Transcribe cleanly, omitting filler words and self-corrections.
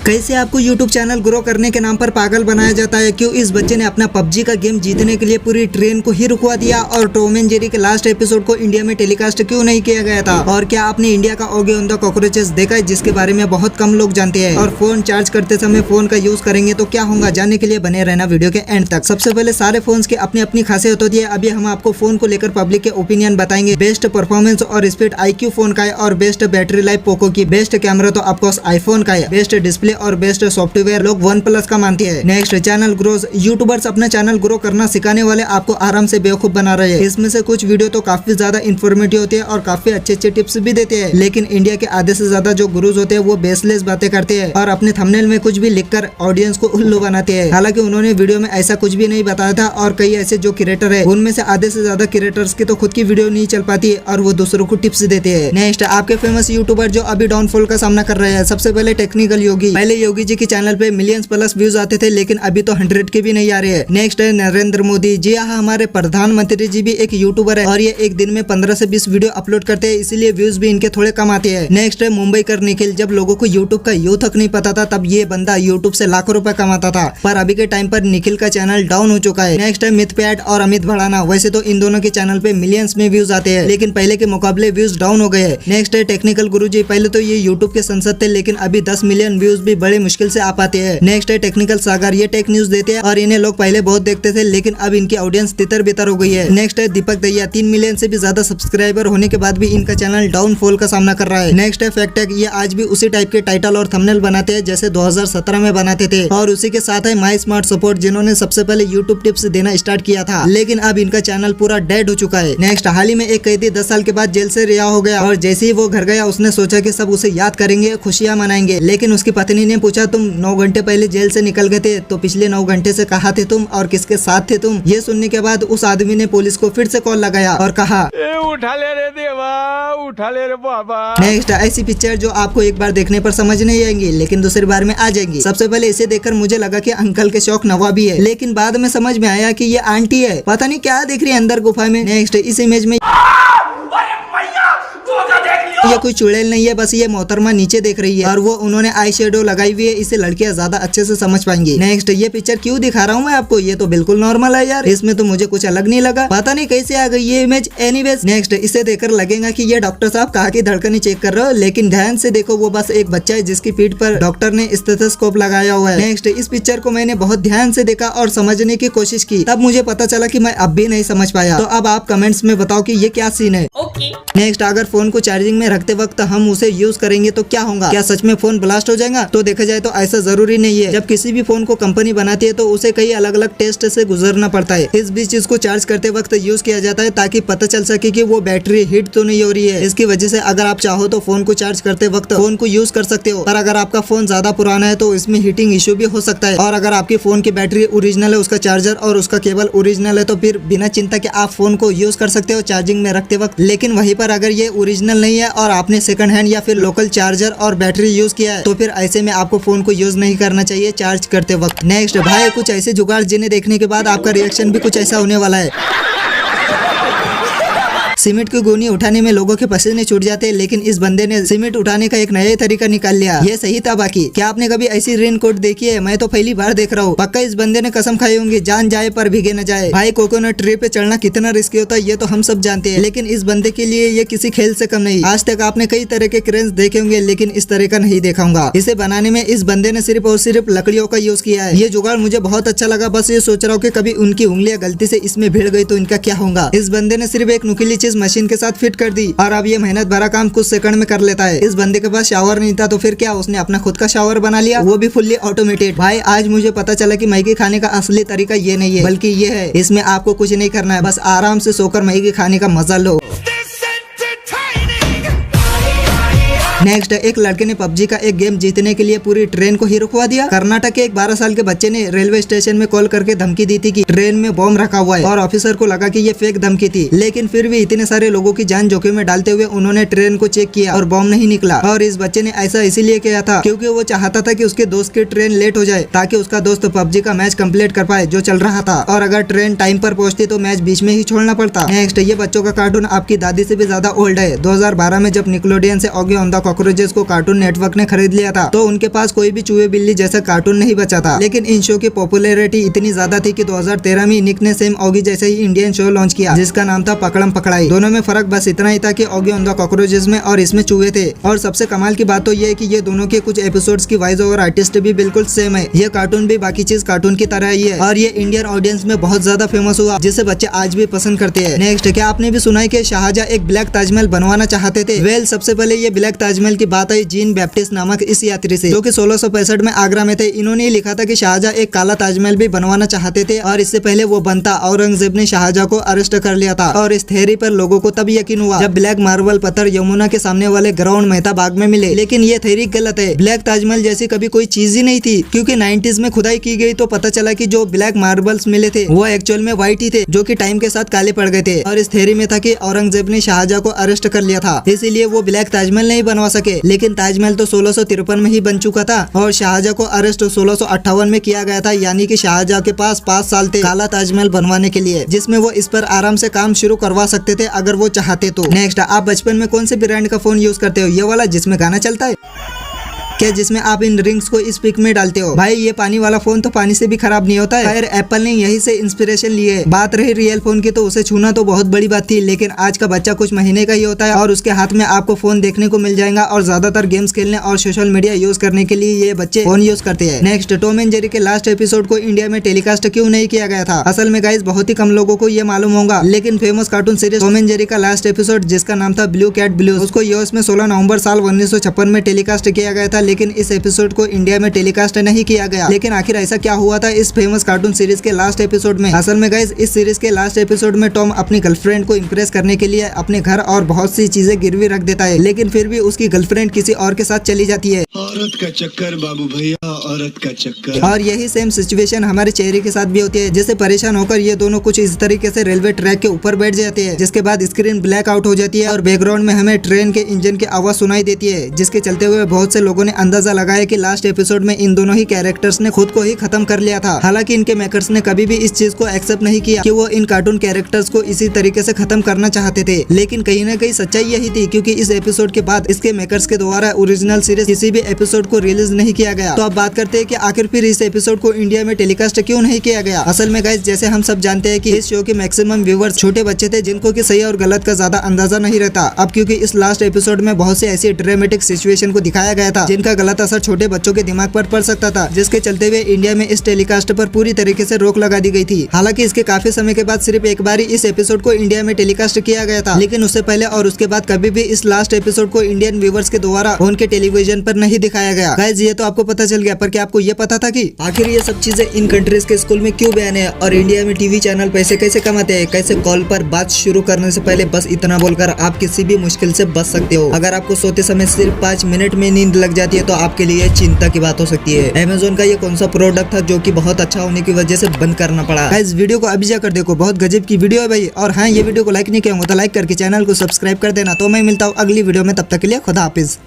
कैसे आपको YouTube channel grow करने के नाम पर पागल बनाया जाता है। क्यों इस बच्चे ने अपना PUBG का गेम जीतने के लिए पूरी ट्रेन को ही रुकवा दिया और टॉम एंड जेरी के लास्ट एपिसोड को इंडिया में टेलीकास्ट क्यों नहीं किया गया था। और क्या आपने इंडिया का ओगे ऑन द कॉकरोचेस देखा है, जिसके बारे में बहुत कम लोग जानते हैं। और फोन चार्ज करते समय फोन का यूज करेंगे तो क्या होगा, जानने के लिए बने रहना वीडियो के एंड तक। सबसे पहले सारे फोन की अपनी अपनी खासियत होती है। अभी हम आपको फोन को लेकर पब्लिक के ओपिनियन बताएंगे। बेस्ट परफॉर्मेंस और स्पीड IQ फोन का है और बेस्ट बैटरी लाइफ पोको की। बेस्ट कैमरा तो ऑफकोर्स आईफोन का है। बेस्ट डिस्प्ले और बेस्ट सॉफ्टवेयर लोग OnePlus का मानते हैं। Next channel grows. यूट्यूबर्स अपना चैनल ग्रो करना सिखाने वाले आपको आराम से बेवकूफ बना रहे हैं। इसमें से कुछ वीडियो तो काफी ज्यादा इन्फॉर्मेटिव होती है और काफी अच्छे अच्छे टिप्स भी देते हैं, लेकिन इंडिया के आधे से ज्यादा जो गुरुज होते हैं वो बेसलेस बातें करते हैं और अपने थंबनेल में कुछ भी लिखकर ऑडियंस को उल्लू बनाते हैं। हालांकि उन्होंने वीडियो में ऐसा कुछ भी नहीं बताया था और कई ऐसे जो क्रिएटर है उनमें से आधे से ज्यादा क्रिएटर्स की तो खुद की वीडियो नहीं चल पाती है और वो दूसरों को टिप्स देते हैं। नेक्स्ट आपके फेमस यूट्यूबर जो अभी डाउनफॉल का सामना कर रहे हैं। सबसे पहले टेक्निकल योगी। पहले योगी जी के चैनल पे मिलियंस प्लस व्यूज आते थे, लेकिन अभी तो 100 के भी नहीं आ रहे हैं। नेक्स्ट है नरेंद्र मोदी जी। हाँ, हमारे प्रधानमंत्री जी भी एक यूट्यूबर है और ये एक दिन में 15 से 20 वीडियो अपलोड करते हैं, इसीलिए व्यूज भी इनके थोड़े कम आते हैं। नेक्स्ट है मुंबई कर निखिल। जब लोगों को यूट्यूब का यू तक नहीं पता था तब ये बंदा यूट्यूब से लाखों रुपए कमाता था, पर अभी के टाइम पर निखिल का चैनल डाउन हो चुका है। नेक्स्ट है मिथपैट और अमित भड़ाना। वैसे तो इन दोनों के चैनल पे मिलियंस में व्यूज आते हैं, लेकिन पहले के मुकाबले व्यूज डाउन हो गए। नेक्स्ट है टेक्निकल गुरुजी। पहले तो ये यूट्यूब के संसद थे, लेकिन अभी 10 मिलियन व्यूज भी बड़े मुश्किल से आ पाते हैं। नेक्स्ट है टेक्निकल सागर। ये टेक न्यूज देते हैं और इन्हें लोग पहले बहुत देखते थे, लेकिन अब इनकी ऑडियंस तितर बितर हो गई है। नेक्स्ट है दीपक दैया। 3 मिलियन से भी ज्यादा सब्सक्राइबर होने के बाद भी इनका चैनल डाउनफॉल का सामना कर रहा है। नेक्स्ट है फैक्टेक। ये आज भी उसी टाइप के टाइटल और थंबनेल बनाते हैं जैसे 2017 में बनाते थे, और उसी के साथ है माई स्मार्ट सपोर्ट, जिन्होंने सबसे पहले यूट्यूब टिप्स देना स्टार्ट किया था, लेकिन अब इनका चैनल पूरा डेड हो चुका है। नेक्स्ट हाल ही में एक कैदी 10 साल के बाद जेल से रिहा हो गया और जैसे ही वो घर गया उसने सोचा कि सब उसे याद करेंगे, खुशियां मनाएंगे, लेकिन उसकी पत्नी ने पूछा तुम 9 घंटे पहले जेल से निकल गए थे, तो पिछले 9 घंटे से कहाँ थे तुम और किसके साथ थे तुम। ये सुनने के बाद उस आदमी ने पुलिस को फिर से कॉल लगाया और कहा उठा ले रे देवा, उठा ले रे बाबा। नेक्स्ट ऐसी पिक्चर जो आपको एक बार देखने पर समझ नहीं आएंगी, लेकिन दूसरी बार में आ जाएंगी। सबसे पहले इसे देखकर मुझे लगा कि अंकल के शौक नवाबी है, लेकिन बाद में समझ में आया कि ये आंटी है, पता नहीं क्या देख रही है अंदर गुफा में। नेक्स्ट इस इमेज में ये कोई चुड़ैल नहीं है, बस ये मोहतरमा नीचे देख रही है और वो उन्होंने आई शेडो लगाई हुई है, इसे लड़कियां ज्यादा अच्छे से समझ पाएंगी। नेक्स्ट ये पिक्चर क्यों दिखा रहा हूँ मैं आपको, ये तो बिल्कुल नॉर्मल है यार, इसमें तो मुझे कुछ अलग नहीं लगा, पता नहीं कैसे आ गई ये इमेज। एनीवेज नेक्स्ट इसे देखकर लगेगा कि ये डॉक्टर साहब कहाँ की धड़कन चेक कर रहे हो, लेकिन ध्यान से देखो वो बस एक बच्चा है जिसकी पीठ पर डॉक्टर ने स्टेथोस्कोप लगाया हुआ है। नेक्स्ट इस पिक्चर को मैंने बहुत ध्यान से देखा और समझने की कोशिश की, तब मुझे पता चला कि मैं अब भी नहीं समझ पाया। तो अब आप कमेंट्स में बताओ कि ये क्या सीन है। नेक्स्ट अगर फोन को चार्जिंग में रखते वक्त हम उसे यूज करेंगे तो क्या होगा, क्या सच में फोन ब्लास्ट हो जाएगा? तो देखा जाए तो ऐसा जरूरी नहीं है। जब किसी भी फोन को कंपनी बनाती है तो उसे कई अलग अलग टेस्ट से गुजरना पड़ता है। इस बीच इसको चार्ज करते वक्त यूज किया जाता है ताकि पता चल सके कि वो बैटरी हीट तो नहीं हो रही है। इसकी वजह से अगर आप चाहो तो फोन को चार्ज करते वक्त फोन को यूज कर सकते हो, पर अगर आपका फोन ज्यादा पुराना है तो इसमें हीटिंग इश्यू भी हो सकता है। और अगर आपके फोन की बैटरी ओरिजिनल है, उसका चार्जर और उसका केबल ओरिजिनल है, तो फिर बिना चिंता के आप फोन को यूज कर सकते हो चार्जिंग में रखते वक्त। लेकिन वहीं पर अगर ये ओरिजिनल नहीं है और आपने सेकंड हैंड या फिर लोकल चार्जर और बैटरी यूज किया है, तो फिर ऐसे में आपको फोन को यूज नहीं करना चाहिए चार्ज करते वक्त। नेक्स्ट भाई कुछ ऐसे जुगाड़ जिन्हें देखने के बाद आपका रिएक्शन भी कुछ ऐसा होने वाला है। सीमेंट की गोनी उठाने में लोगों के पसीने छूट जाते हैं, लेकिन इस बंदे ने सीमेंट उठाने का एक नया तरीका निकाल लिया। ये सही था। बाकी क्या आपने कभी ऐसी रेन कोट देखी है? मैं तो पहली बार देख रहा हूँ। पक्का इस बंदे ने कसम खाई होंगी जान जाए पर भीगे न जाए। भाई कोकोनट ट्री पे चढ़ना कितना रिस्की होता है ये तो हम सब जानते हैं, लेकिन इस बंदे के लिए ये किसी खेल से कम नहीं। आज तक आपने कई तरह के क्रेन्स देखे होंगे, लेकिन इस तरह का नहीं देखा होगा। इसे बनाने में इस बंदे ने सिर्फ और सिर्फ लकड़ियों का यूज किया है। ये जुगाड़ मुझे बहुत अच्छा लगा। बस ये सोच रहा हूँ कि कभी उनकी उंगलियां गलती से इसमें भिड़ गई तो इनका क्या होगा। इस बंदे ने सिर्फ एक नुकीली चीज मशीन के साथ कर दी और अब ये मेहनत भरा काम कुछ सेकंड में कर लेता है। इस बंदे के पास शावर नहीं था तो फिर क्या, उसने अपना खुद का शावर बना लिया, वो भी फुल्ली ऑटोमेटेड। भाई आज मुझे पता चला कि मैगी खाने का असली तरीका ये नहीं है, बल्कि ये है इसमें आपको कुछ नहीं करना है, बस आराम से सोकर मैगी खाने का मजा लो। नेक्स्ट एक लड़के ने PUBG का एक गेम जीतने के लिए पूरी ट्रेन को ही रुकवा दिया। कर्नाटक के एक 12 साल के बच्चे ने रेलवे स्टेशन में कॉल करके धमकी दी थी कि ट्रेन में बॉम्ब रखा हुआ है और ऑफिसर को लगा कि ये फेक धमकी थी, लेकिन फिर भी इतने सारे लोगों की जान जोखिम में डालते हुए उन्होंने ट्रेन को चेक किया और बॉम्ब नहीं निकला। और इस बच्चे ने ऐसा इसीलिए किया था क्योंकि वो चाहता था कि उसके दोस्त की ट्रेन लेट हो जाए ताकि उसका दोस्त PUBG का मैच कंप्लीट कर पाए जो चल रहा था, और अगर ट्रेन टाइम पर पहुंचती तो मैच बीच में ही छोड़ना पड़ता। नेक्स्ट ये बच्चों का कार्टून आपकी दादी से भी ज्यादा ओल्ड है। 2012 में जब निकलोडियन से ओगे ऑन द कॉकरोचेस को कार्टून नेटवर्क ने खरीद लिया था, तो उनके पास कोई भी चूहे बिल्ली जैसा कार्टून नहीं बचा था। लेकिन इन शो की पॉपुलैरिटी इतनी ज्यादा थी कि 2013 में निक ने सेम ऑगी जैसे ही इंडियन शो लॉन्च किया, जिसका नाम था पकड़म पकड़ाई। दोनों में फर्क बस इतना ही था कि ऑगी ऑन द कॉकरोचेस में और इसमें चूहे थे। और सबसे कमाल की बात तो ये है कि ये दोनों के कुछ एपिसोड्स की वॉइस ओवर आर्टिस्ट भी बिल्कुल सेम है। ये कार्टून भी बाकी चीज कार्टून की तरह ही है और ये इंडियन ऑडियंस में बहुत ज्यादा फेमस हुआ, जिसे बच्चे आज भी पसंद करते हैं। नेक्स्ट, क्या आपने भी सुना है कि शाहजहां एक ब्लैक ताजमहल बनवाना चाहते थे? वेल, सबसे पहले ये ब्लैक ताजमहल की बात आई जीन बैप्टिस्ट नामक इस यात्री से, जो कि 1665 में आगरा में थे। इन्होंने लिखा था कि शाहजहां एक काला ताजमहल भी बनवाना चाहते थे और इससे पहले वो बनता औरंगजेब ने शाहजहां को अरेस्ट कर लिया था। और इस थ्योरी पर लोगों को तब यकीन हुआ जब ब्लैक मार्बल पत्थर यमुना के सामने वाले ग्राउंड मेहता बाग में मिले। लेकिन ये थ्योरी गलत है। ब्लैक ताजमहल जैसी कभी कोई चीज ही नहीं थी, क्योंकि 90s में खुदाई की गई तो पता चला कि जो ब्लैक मार्बल्स मिले थे वो एक्चुअल में व्हाइट ही थे, जो कि टाइम के साथ काले पड़ गए थे। और इस थ्योरी में था कि औरंगजेब ने शाहजहां को अरेस्ट कर लिया था, इसीलिए वो ब्लैक ताजमहल नहीं बनवा सके। लेकिन ताजमहल तो 1653 में ही बन चुका था और शाहजहां को अरेस्ट 1658 में किया गया था, यानी कि शाहजहां के पास 5 साल थे काला ताजमहल बनवाने के लिए, जिसमें वो इस पर आराम से काम शुरू करवा सकते थे अगर वो चाहते तो। नेक्स्ट, आप बचपन में कौन से ब्रांड का फोन यूज करते हो? ये वाला जिसमें गाना चलता है क्या, जिसमें आप इन रिंग्स को इस पिक में डालते हो? भाई, ये पानी वाला फोन तो पानी से भी खराब नहीं होता है। खैर, एप्पल ने यही से इंस्पिरेशन ली है। बात रही रियल फोन की, तो उसे छूना तो बहुत बड़ी बात थी, लेकिन आज का बच्चा कुछ महीने का ही होता है और उसके हाथ में आपको फोन देखने को मिल जाएगा और ज्यादातर गेम्स खेलने और सोशल मीडिया यूज करने के लिए ये बच्चे फोन यूज करते हैं। नेक्स्ट, टॉम एंड जेरी के लास्ट एपिसोड को इंडिया में टेलीकास्ट क्यों नहीं किया गया था? असल में गाइस, बहुत ही कम लोगों को ये मालूम होगा, लेकिन famous cartoon series Tom and Jerry का लास्ट एपिसोड, जिसका नाम था ब्लू कैट ब्लूज, उसको यूएस में 16 नवंबर साल 1956 में टेलीकास्ट किया गया था। लेकिन इस एपिसोड को इंडिया में टेलीकास्ट नहीं किया गया। लेकिन आखिर ऐसा क्या हुआ था इस फेमस कार्टून सीरीज के लास्ट एपिसोड में? असल में गाइस, इस सीरीज के लास्ट एपिसोड में टॉम अपनी गर्लफ्रेंड को इम्प्रेस करने के लिए अपने घर और बहुत सी चीजें गिरवी रख देता है, लेकिन फिर भी उसकी गर्लफ्रेंड किसी और के साथ चली जाती है। औरत का चक्कर बाबू भैया, औरत का चक्कर। और यही सेम सिचुएशन हमारे चेहरे के साथ भी होती है, जिससे परेशान होकर ये दोनों कुछ इस तरीके से रेलवे ट्रैक के ऊपर बैठ जाते हैं, जिसके बाद स्क्रीन ब्लैक आउट हो जाती है और बैकग्राउंड में हमें ट्रेन के इंजन की आवाज सुनाई देती है, जिसके चलते हुए बहुत से लोगों ने अंदाजा लगाया कि लास्ट एपिसोड में इन दोनों ही कैरेक्टर्स ने खुद को ही खत्म कर लिया था। हालांकि इनके मेकर्स ने कभी भी इस चीज को एक्सेप्ट नहीं किया कि वो इन कार्टून कैरेक्टर्स को इसी तरीके से खत्म करना चाहते थे। लेकिन कहीं ना कहीं सच्चाई यही थी, क्योंकि इस एपिसोड के बाद इसके मेकर्स के द्वारा ओरिजिनल सीरीज किसी भी एपिसोड को रिलीज नहीं किया गया। तो अब बात करते हैं कि आखिर फिर इस एपिसोड को इंडिया में टेलीकास्ट क्यों नहीं किया गया? असल में गाइस, जैसे हम सब जानते हैं कि इस शो के मैक्सिमम व्यूअर्स छोटे बच्चे थे, जिनको कि सही और गलत का ज्यादा अंदाजा नहीं रहता। अब क्योंकि इस लास्ट एपिसोड में बहुत से ऐसी ड्रामेटिक सिचुएशन को दिखाया गया था जिनका गलत असर छोटे बच्चों के दिमाग पर पड़ सकता था, जिसके चलते हुए इंडिया में इस टेलीकास्ट पर पूरी तरीके से रोक लगा दी गई थी। हालांकि इसके काफी समय के बाद सिर्फ एक बार ही इस एपिसोड को इंडिया में टेलीकास्ट किया गया था, लेकिन उससे पहले और उसके बाद कभी भी इस लास्ट एपिसोड को इंडियन व्यूअर्स के द्वारा उनके टेलीविजन पर नहीं दिखाया गया। गाइस, ये तो आपको पता चल गया, पर क्या आपको ये पता था कि आखिर ये सब चीजें इन कंट्रीज के स्कूल में क्यों बैन है और इंडिया में टीवी चैनल पैसे कैसे कमाते हैं? कैसे कॉल पर बात शुरू करने से पहले बस इतना बोलकर आप किसी भी मुश्किल से बच सकते हो। अगर आपको सोते समय सिर्फ 5 मिनट में नींद लग जाती है तो आपके लिए चिंता की बात हो सकती है। अमेज़न का ये कौन सा प्रोडक्ट था जो कि बहुत अच्छा होने की वजह से बंद करना पड़ा? गाइस, वीडियो को अभी जाकर देखो, बहुत गजब की वीडियो है भाई। और हाँ, ये वीडियो को लाइक नहीं किया होगा तो लाइक करके चैनल को सब्सक्राइब कर देना। तो मैं मिलता हूँ अगली वीडियो में, तब तक के लिए खुदा हाफिज।